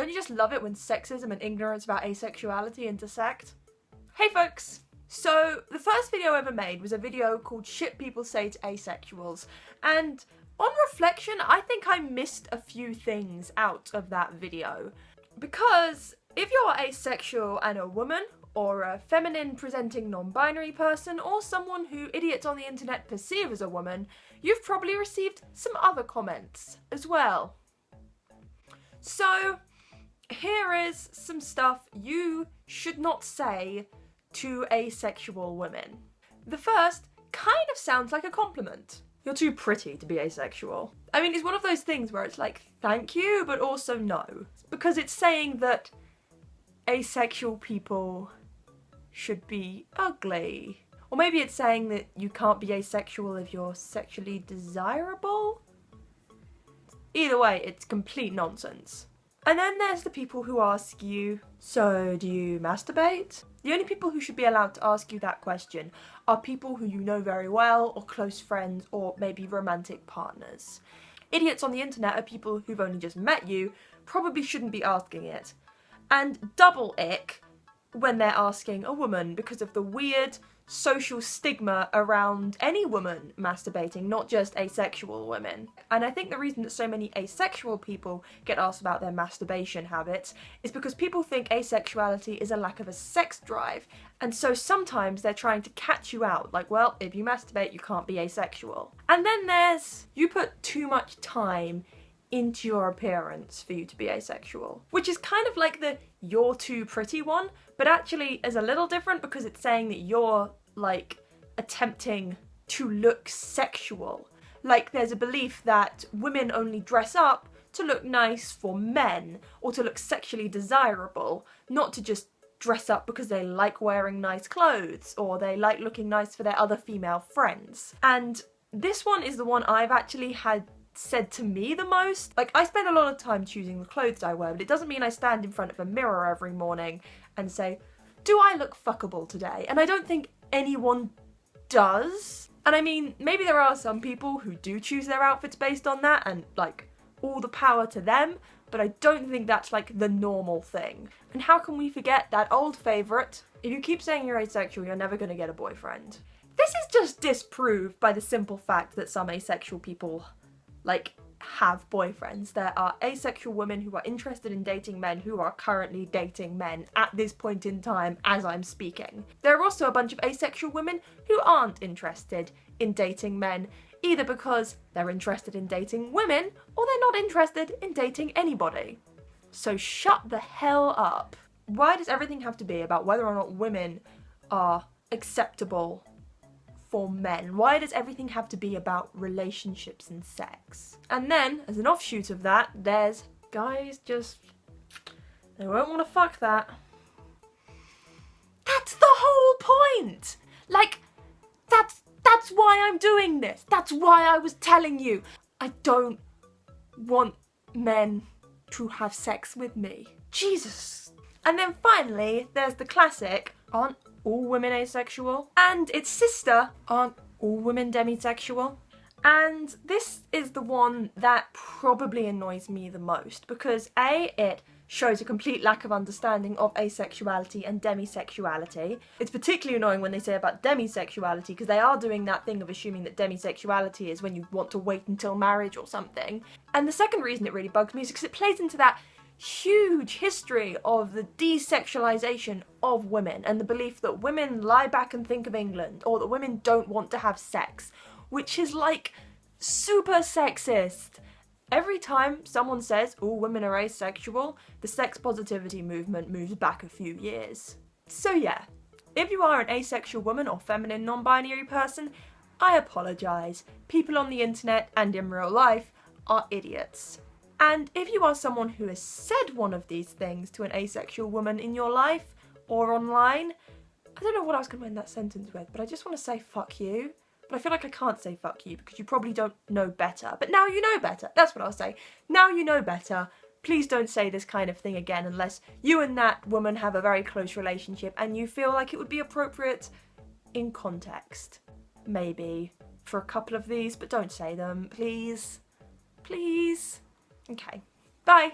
Don't you just love it when sexism and ignorance about asexuality intersect? Hey folks! So, the first video I ever made was a video called Shit People Say to Asexuals, and on reflection, I think I missed a few things out of that video. Because if you're asexual and a woman, or a feminine presenting non-binary person, or someone who idiots on the internet perceive as a woman, you've probably received some other comments as well. So, here is some stuff you should not say to asexual women. The first kind of sounds like a compliment. You're too pretty to be asexual. I mean, it's one of those things where it's like, thank you, but also no. Because it's saying that asexual people should be ugly. Or maybe it's saying that you can't be asexual if you're sexually desirable? Either way, it's complete nonsense. And then there's the people who ask you, so do you masturbate? The only people who should be allowed to ask you that question are people who you know very well, or close friends, or maybe romantic partners. Idiots on the internet are people who've only just met you, probably shouldn't be asking it. And double ick when they're asking a woman because of the weird social stigma around any woman masturbating, not just asexual women. And I think the reason that so many asexual people get asked about their masturbation habits is because people think asexuality is a lack of a sex drive, and so sometimes they're trying to catch you out, like, well, if you masturbate you can't be asexual. And then there's, you put too much time into your appearance for you to be asexual. Which is kind of like the you're too pretty one, but actually is a little different because it's saying that you're like attempting to look sexual. Like there's a belief that women only dress up to look nice for men or to look sexually desirable, not to just dress up because they like wearing nice clothes or they like looking nice for their other female friends. And this one is the one I've actually had said to me the most. Like, I spend a lot of time choosing the clothes I wear, but it doesn't mean I stand in front of a mirror every morning and say, do I look fuckable today? And I don't think anyone does. And I mean, maybe there are some people who do choose their outfits based on that, and like, all the power to them, but I don't think that's like the normal thing. And how can we forget that old favourite, if you keep saying you're asexual, you're never gonna get a boyfriend. This is just disproved by the simple fact that some asexual people like have boyfriends. There are asexual women who are interested in dating men who are currently dating men at this point in time as I'm speaking. There are also a bunch of asexual women who aren't interested in dating men, either because they're interested in dating women or they're not interested in dating anybody. So shut the hell up. Why does everything have to be about whether or not women are acceptable for men? Why does everything have to be about relationships and sex? And then, as an offshoot of that, there's guys just, they won't want to fuck that. That's the whole point! Like, that's why I'm doing this. That's why I was telling you. I don't want men to have sex with me. Jesus. And then finally, there's the classic, aren't all women asexual? And its sister, aren't all women demisexual? And this is the one that probably annoys me the most because A, it shows a complete lack of understanding of asexuality and demisexuality. It's particularly annoying when they say about demisexuality because they are doing that thing of assuming that demisexuality is when you want to wait until marriage or something. And the second reason it really bugs me is because it plays into that huge history of the desexualization of women and the belief that women lie back and think of England, or that women don't want to have sex, which is like super sexist. Every time someone says all women are asexual, the sex positivity movement moves back a few years. So yeah, if you are an asexual woman or feminine non-binary person, I apologise. People on the internet and in real life are idiots. And if you are someone who has said one of these things to an asexual woman in your life or online, I don't know what I was going to end that sentence with, but I just want to say fuck you. But I feel like I can't say fuck you because you probably don't know better. But now you know better. That's what I'll say. Now you know better. Please don't say this kind of thing again unless you and that woman have a very close relationship and you feel like it would be appropriate in context. Maybe for a couple of these, but don't say them, please. Please. Okay. Bye.